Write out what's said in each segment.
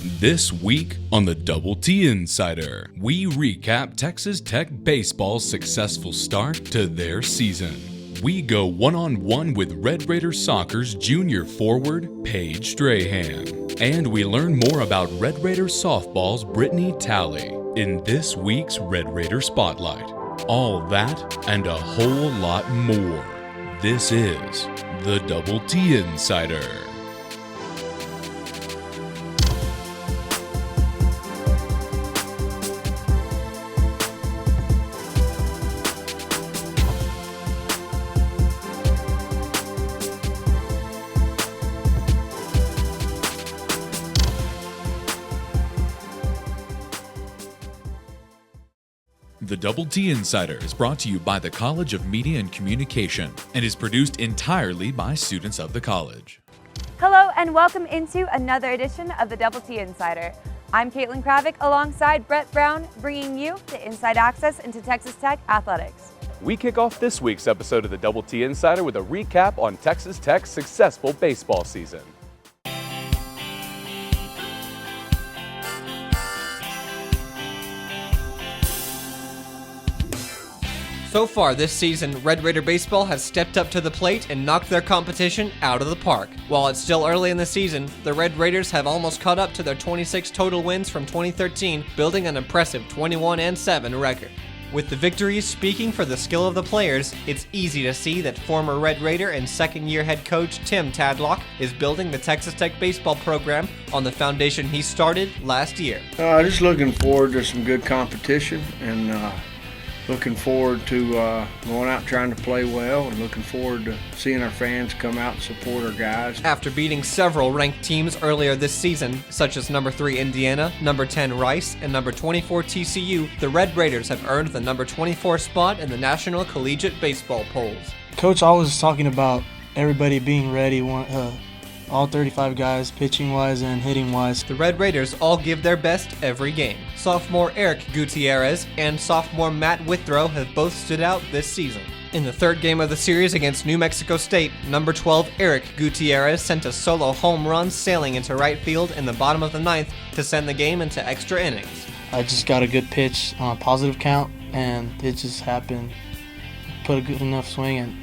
This week on the Double T Insider, we recap Texas Tech baseball's successful start to their season. We go one-on-one with Red Raider Soccer's junior forward, Paige Strahan. And we learn more about Red Raider softball's Brittany Talley in this week's Red Raider Spotlight. All that and a whole lot more. This is the Double T Insider. The Double T Insider is brought to you by the College of Media and Communication and is produced entirely by students of the college. Hello and welcome into another edition of the Double T Insider. I'm Caitlin Kravick alongside Brett Brown, bringing you the inside access into Texas Tech athletics. We kick off this week's episode of the Double T Insider with a recap on Texas Tech's successful baseball season. So far this season, Red Raider baseball has stepped up to the plate and knocked their competition out of the park. While it's still early in the season, the Red Raiders have almost caught up to their 26 total wins from 2013, building an impressive 21-7 record. With the victories speaking for the skill of the players, it's easy to see that former Red Raider and second-year head coach Tim Tadlock is building the Texas Tech baseball program on the foundation he started last year. Just looking forward to some good competition and looking forward to going out trying to play well and looking forward to seeing our fans come out and support our guys. After beating several ranked teams earlier this season, such as number 3 Indiana, number 10 Rice, and number 24 TCU, the Red Raiders have earned the number 24 spot in the National Collegiate Baseball polls. Coach always talking about everybody being ready, all 35 guys, pitching-wise and hitting-wise. The Red Raiders all give their best every game. Sophomore Eric Gutierrez and sophomore Matt Withrow have both stood out this season. In the third game of the series against New Mexico State, number 12 Eric Gutierrez sent a solo home run sailing into right field in the bottom of the ninth to send the game into extra innings. I just got a good pitch on a positive count, and it just happened. Put a good enough swing, and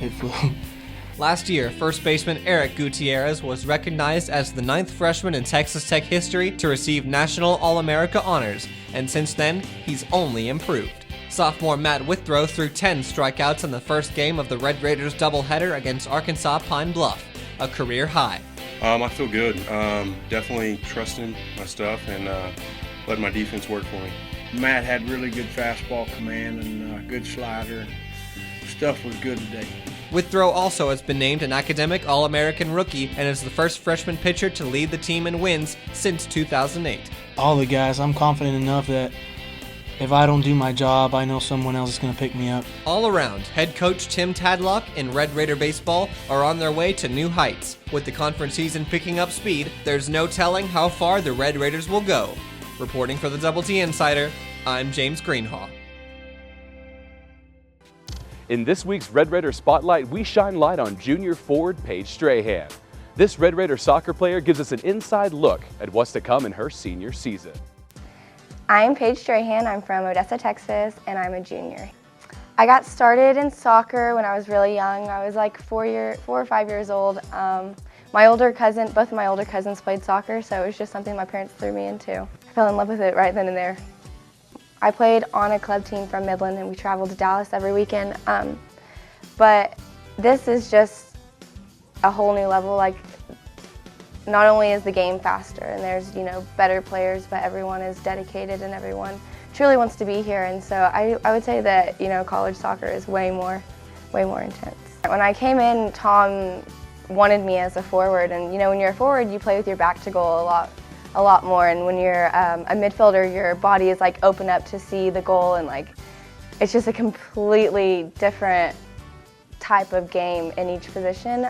it flew. Last year, first baseman Eric Gutierrez was recognized as the 9th freshman in Texas Tech history to receive National All-America honors, and since then, he's only improved. Sophomore Matt Withrow threw 10 strikeouts in the first game of the Red Raiders doubleheader against Arkansas Pine Bluff, a career high. I feel good. Definitely trusting my stuff and letting my defense work for me. Matt had really good fastball command and good slider. Stuff was good today. Withrow also has been named an academic All-American rookie and is the first freshman pitcher to lead the team in wins since 2008. All the guys, I'm confident enough that if I don't do my job, I know someone else is going to pick me up. All around, head coach Tim Tadlock and Red Raider baseball are on their way to new heights. With the conference season picking up speed, there's no telling how far the Red Raiders will go. Reporting for the Double T Insider, I'm James Greenhaw. In this week's Red Raider Spotlight, we shine light on junior forward Paige Strahan. This Red Raider soccer player gives us an inside look at what's to come in her senior season. I'm Paige Strahan. I'm from Odessa, Texas, and I'm a junior. I got started in soccer when I was really young. I was like 4 or 5 years old. Both of my older cousins played soccer, so it was just something my parents threw me into. I fell in love with it right then and there. I played on a club team from Midland, and we traveled to Dallas every weekend. But this is just a whole new level. Like, not only is the game faster, and there's better players, but everyone is dedicated and everyone truly wants to be here. And so I would say that college soccer is way more intense. When I came in, Tom wanted me as a forward, and when you're a forward, you play with your back to goal a lot more, and when you're a midfielder, your body is like open up to see the goal, and it's just a completely different type of game in each position.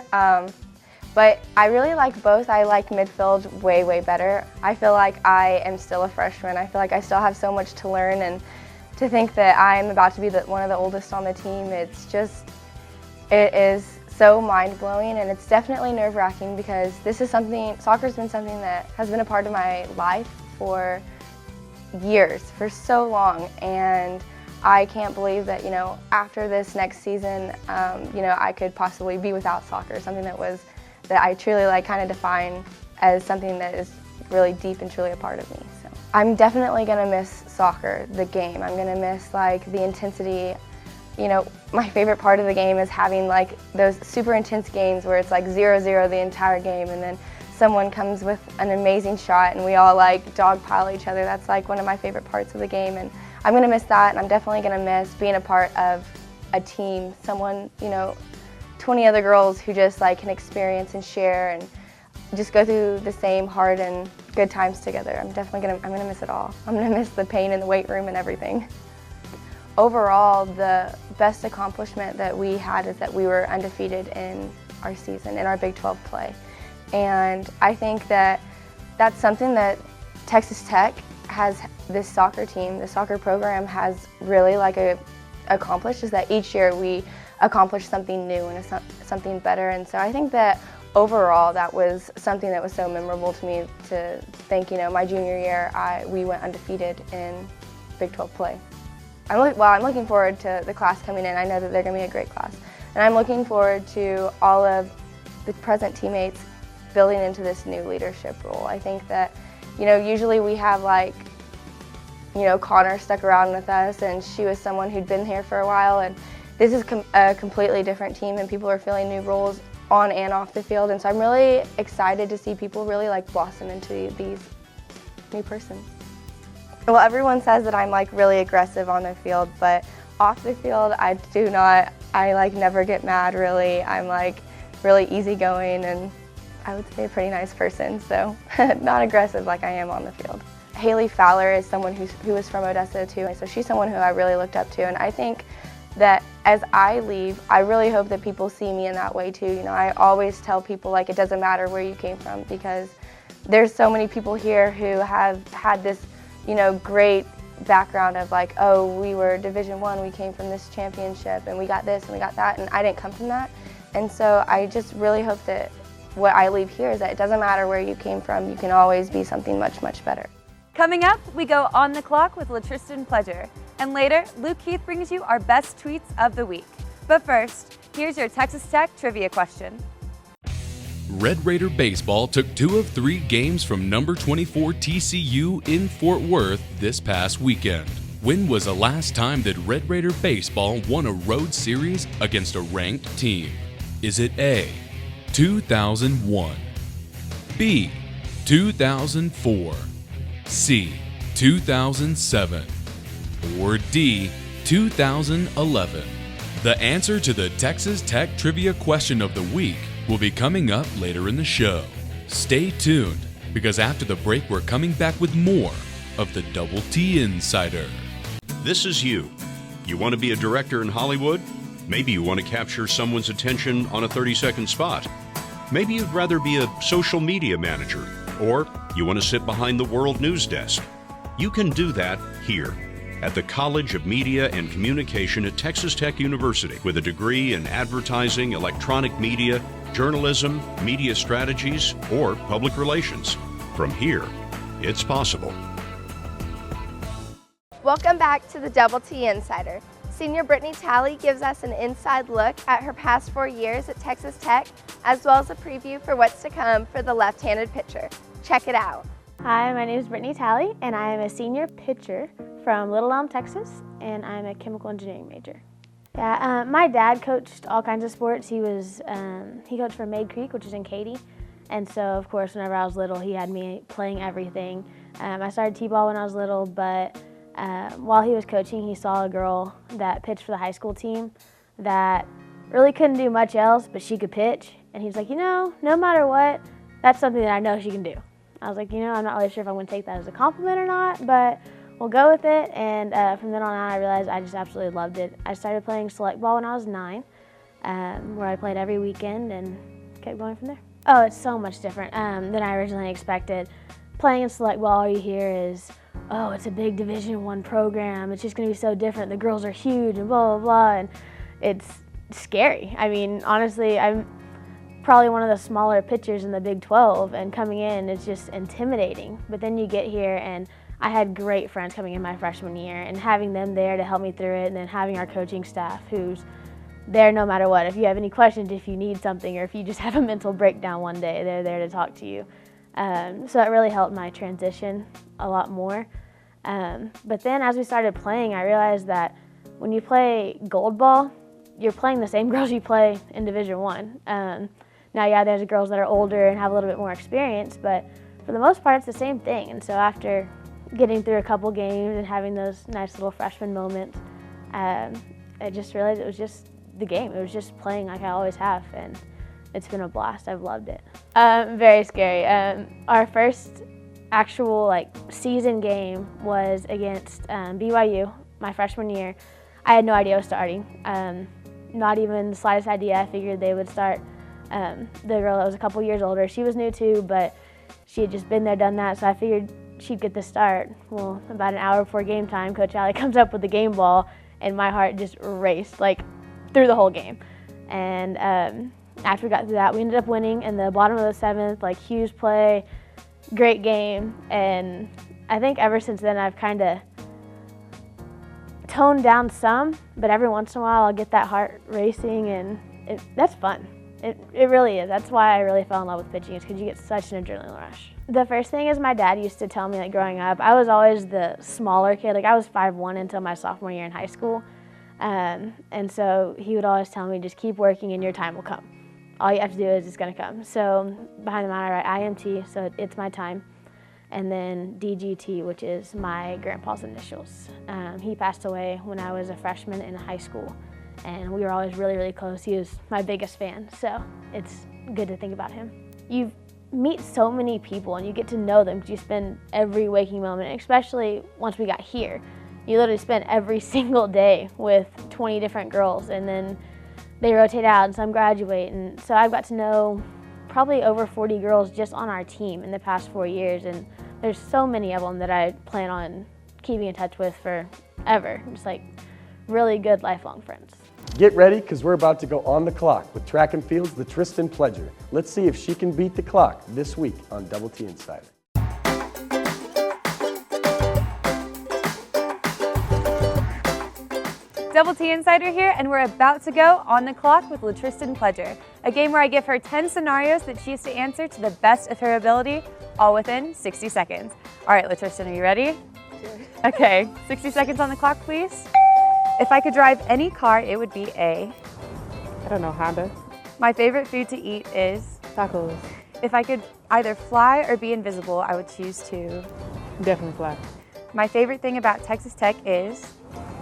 But I really like both. I like midfield way better. I feel like I am still a freshman. I feel like I still have so much to learn, and to think that I'm about to be one of the oldest on the team, it is so mind-blowing, and it's definitely nerve-wracking because soccer's been something that has been a part of my life for years, for so long, and I can't believe that, after this next season, I could possibly be without soccer, something that I truly kind of define as something that is really deep and truly a part of me. So I'm definitely gonna miss soccer, the game. I'm gonna miss the intensity. My favorite part of the game is having those super intense games where it's 0-0 the entire game, and then someone comes with an amazing shot and we all dogpile each other. That's one of my favorite parts of the game, and I'm gonna miss that, and I'm definitely gonna miss being a part of a team, someone, 20 other girls who just can experience and share and just go through the same hard and good times together. I'm gonna miss it all. I'm gonna miss the pain in the weight room and everything. Overall, the best accomplishment that we had is that we were undefeated in our season, in our Big 12 play. And I think that that's something that Texas Tech has, this soccer team, the soccer program has really accomplished, is that each year we accomplish something new and something better. And so I think that overall that was something that was so memorable to me, to think, my junior year we went undefeated in Big 12 play. I'm looking forward to the class coming in. I know that they're going to be a great class. And I'm looking forward to all of the present teammates building into this new leadership role. I think that, usually we have Connor stuck around with us, and she was someone who'd been here for a while, and this is a completely different team, and people are filling new roles on and off the field, and so I'm really excited to see people really blossom into these new persons. Well, everyone says that I'm really aggressive on the field, but off the field I do not. I never get mad really. I'm really easygoing, and I would say a pretty nice person, so not aggressive like I am on the field. Haley Fowler is someone who is from Odessa too, so she's someone who I really looked up to, and I think that as I leave, I really hope that people see me in that way too. I always tell people it doesn't matter where you came from, because there's so many people here who have had this, great background of oh, we were Division I, we came from this championship, and we got this and we got that, and I didn't come from that. And so I just really hope that what I leave here is that it doesn't matter where you came from, you can always be something much, much better. Coming up, we go on the clock with LaTristan Pleasure. And later, Luke Keith brings you our best tweets of the week. But first, here's your Texas Tech trivia question. Red Raider baseball took 2 of 3 games from number 24 TCU in Fort Worth this past weekend. When was the last time that Red Raider baseball won a road series against a ranked team? Is it A, 2001, B, 2004, C, 2007, or D, 2011? The answer to the Texas Tech Trivia Question of the Week will be coming up later in the show. Stay tuned, because after the break we're coming back with more of the Double T Insider. This is you. You want to be a director in Hollywood? Maybe you want to capture someone's attention on a 30-second spot. Maybe you'd rather be a social media manager, or you want to sit behind the World News desk. You can do that here at the College of Media and Communication at Texas Tech University, with a degree in advertising, electronic media, journalism, media strategies, or public relations. From here, it's possible. Welcome back to the Double T Insider. Senior Brittany Talley gives us an inside look at her past 4 years at Texas Tech, as well as a preview for what's to come for the left-handed pitcher. Check it out. Hi, my name is Brittany Talley, and I am a senior pitcher from Little Elm, Texas, and I'm a chemical engineering major. Yeah, my dad coached all kinds of sports. He coached for Maid Creek, which is in Katy, and so of course whenever I was little, he had me playing everything. I started t-ball when I was little, but while he was coaching, he saw a girl that pitched for the high school team that really couldn't do much else, but she could pitch, and he was like, no matter what, that's something that I know she can do. I was like, I'm not really sure if I'm going to take that as a compliment or not, but we'll go with it. And from then on out, I realized I just absolutely loved it. I started playing select ball when I was 9, where I played every weekend and kept going from there. Oh, it's so much different than I originally expected. Playing in select ball, all you hear is, oh, it's a big Division I program. It's just going to be so different. The girls are huge and blah, blah, blah. And scary. I mean, honestly, I'm probably one of the smaller pitchers in the Big 12, and coming in is just intimidating. But then you get here, and I had great friends coming in my freshman year, and having them there to help me through it, and then having our coaching staff who's there no matter what. If you have any questions, if you need something, or if you just have a mental breakdown one day, they're there to talk to you. So it really helped my transition a lot more. But then as we started playing, I realized that when you play gold ball, you're playing the same girls you play in Division I. Now, yeah, there's girls that are older and have a little bit more experience, but for the most part, it's the same thing. And so after getting through a couple games and having those nice little freshman moments, I just realized it was just the game. It was just playing like I always have, and it's been a blast. I've loved it. Very scary. Our first actual season game was against BYU my freshman year. I had no idea I was starting. Not even the slightest idea. I figured they would start the girl that was a couple years older. She was new too, but she had just been there, done that, so I figured she'd get the start. Well, about an hour before game time, Coach Talley comes up with the game ball, and my heart just raced through the whole game. And after we got through that, we ended up winning in the bottom of the 7th, huge play, great game. And I think ever since then I've kind of toned down some, but every once in a while I'll get that heart racing, and that's fun. It really is. That's why I really fell in love with pitching, is because you get such an adrenaline rush. The first thing is my dad used to tell me growing up, I was always the smaller kid. I was 5'1" until my sophomore year in high school. And so he would always tell me, just keep working and your time will come. All you have to do is it's going to come. So behind the mound I write IMT, so it's my time. And then DGT, which is my grandpa's initials. He passed away when I was a freshman in high school, and we were always really, really close. He was my biggest fan, so it's good to think about him. You meet so many people and you get to know them because you spend every waking moment, especially once we got here. You literally spend every single day with 20 different girls, and then they rotate out and some graduate. And so I've got to know probably over 40 girls just on our team in the past 4 years, and there's so many of them that I plan on keeping in touch with forever. Just really good lifelong friends. Get ready, because we're about to go on the clock with track and field's the Tristan Pledger. Let's see if she can beat the clock this week on Double T Insider. Double T Insider here, and we're about to go on the clock with Tristan Pledger, a game where I give her 10 scenarios that she has to answer to the best of her ability, all within 60 seconds. All right, Tristan, are you ready? Sure. Okay, 60 seconds on the clock, please. If I could drive any car, it would be a... I don't know, Honda. My favorite food to eat is... Tacos. If I could either fly or be invisible, I would choose to... Definitely fly. My favorite thing about Texas Tech is...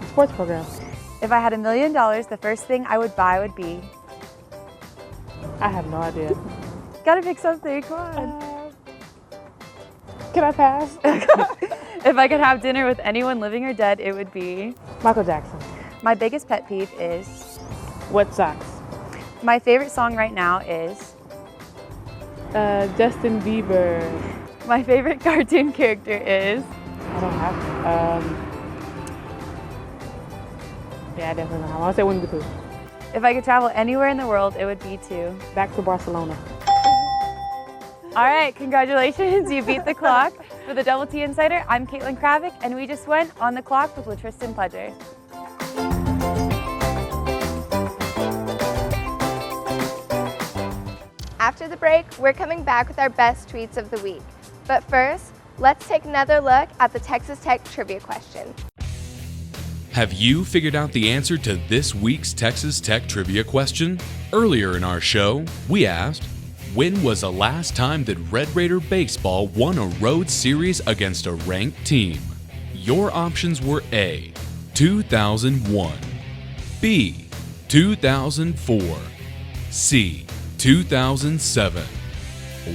The sports program. If I had $1 million, the first thing I would buy would be... I have no idea. Gotta pick something, come on. Can I pass? If I could have dinner with anyone living or dead, it would be... Michael Jackson. My biggest pet peeve is... Wet socks. My favorite song right now is... Justin Bieber. My favorite cartoon character is... I don't have... Yeah, I definitely know. I want to say Winnie the Pooh. If I could travel anywhere in the world, it would be to... Back to Barcelona. All right, congratulations. You beat the clock. For the Double T Insider, I'm Caitlin Kravick, and we just went on the clock with Tristan Pledger. After the break, we're coming back with our best tweets of the week. But first, let's take another look at the Texas Tech trivia question. Have you figured out the answer to this week's Texas Tech trivia question? Earlier in our show, we asked, when was the last time that Red Raider baseball won a road series against a ranked team? Your options were A, 2001, B, 2004, C, 2007,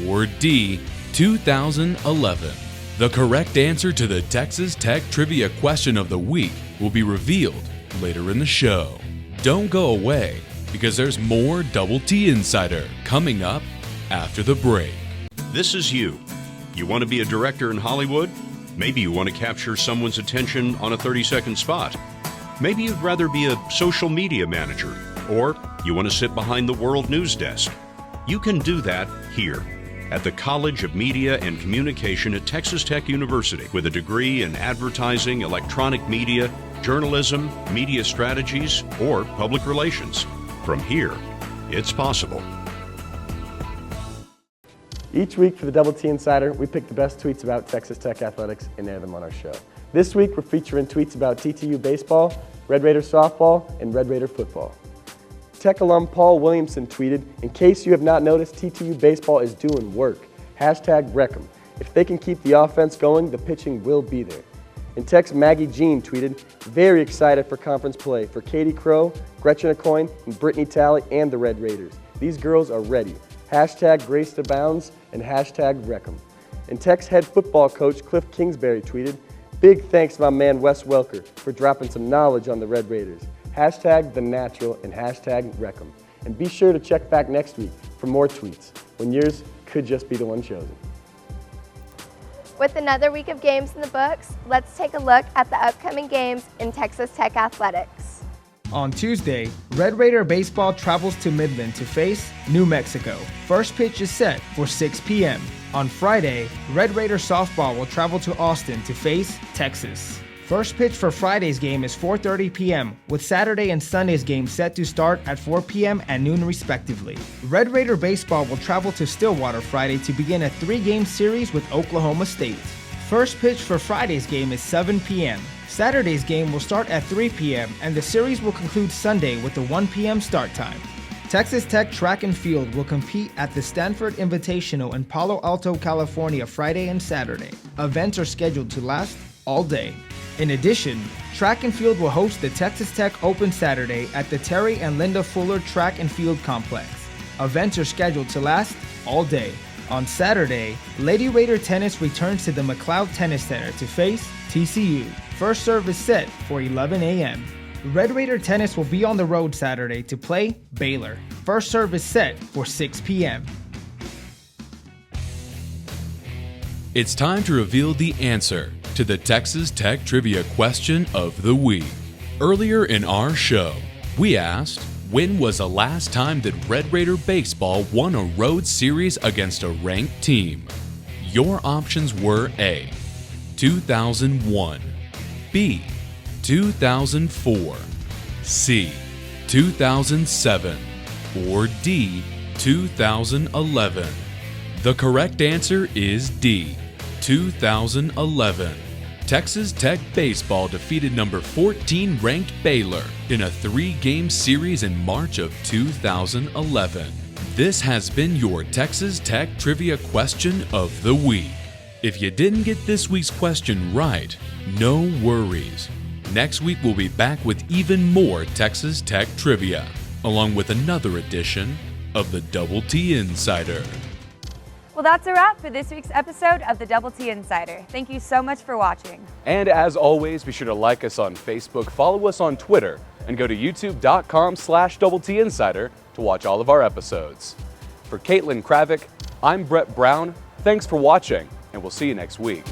or D, 2011. The correct answer to the Texas Tech trivia question of the week will be revealed later in the show. Don't go away, because there's more Double T Insider coming up after the break. This is you. You want to be a director in Hollywood? Maybe you want to capture someone's attention on a 30-second spot. Maybe you'd rather be a social media manager, Or you want to sit behind the World News Desk? You can do that here at the College of Media and Communication at Texas Tech University with a degree in advertising, electronic media, journalism, media strategies, or public relations. From here, it's possible. Each week for the Double T Insider, we pick the best tweets about Texas Tech athletics and air them on our show. This week, we're featuring tweets about TTU baseball, Red Raider softball, and Red Raider football. Tech alum Paul Williamson tweeted, "In case you have not noticed, TTU baseball is doing work. #Wreck'em. If they can keep the offense going, the pitching will be there." And Tech's Maggie Jean tweeted, "Very excited for conference play for Katie Crow, Gretchen Acoin, and Brittany Talley and the Red Raiders. These girls are ready. #Grace abounds and #Wreck'em." And Tech's head football coach Cliff Kingsbury tweeted, "Big thanks to my man Wes Welker for dropping some knowledge on the Red Raiders. #The Natural and #Wreck'em. And be sure to check back next week for more tweets, when yours could just be the one chosen." With another week of games in the books, let's take a look at the upcoming games in Texas Tech athletics. On Tuesday, Red Raider baseball travels to Midland to face New Mexico. First pitch is set for 6 p.m. On Friday, Red Raider softball will travel to Austin to face Texas. First pitch for Friday's game is 4:30 p.m., with Saturday and Sunday's game set to start at 4 p.m. and noon respectively. Red Raider baseball will travel to Stillwater Friday to begin a 3-game series with Oklahoma State. First pitch for Friday's game is 7 p.m. Saturday's game will start at 3 p.m. and the series will conclude Sunday with a 1 p.m. start time. Texas Tech Track and Field will compete at the Stanford Invitational in Palo Alto, California Friday and Saturday. Events are scheduled to last all day. In addition, Track and Field will host the Texas Tech Open Saturday at the Terry and Linda Fuller Track and Field Complex. Events are scheduled to last all day. On Saturday, Lady Raider Tennis returns to the McLeod Tennis Center to face TCU. First serve is set for 11 a.m. Red Raider Tennis will be on the road Saturday to play Baylor. First serve is set for 6 p.m. It's time to reveal the answer to the Texas Tech Trivia Question of the Week. Earlier in our show, we asked, when was the last time that Red Raider baseball won a road series against a ranked team? Your options were A, 2001, B, 2004, C, 2007, or D, 2011. The correct answer is D, 2011. Texas Tech baseball defeated number 14 ranked Baylor in a 3-game series in March of 2011. This has been your Texas Tech Trivia Question of the Week. If you didn't get this week's question right, no worries. Next week we'll be back with even more Texas Tech trivia, along with another edition of the Double T Insider. Well, that's a wrap for this week's episode of the Double T Insider. Thank you so much for watching. And as always, be sure to like us on Facebook, follow us on Twitter, and go to youtube.com/Double T Insider to watch all of our episodes. For Caitlin Kravick, I'm Brett Brown. Thanks for watching, and we'll see you next week.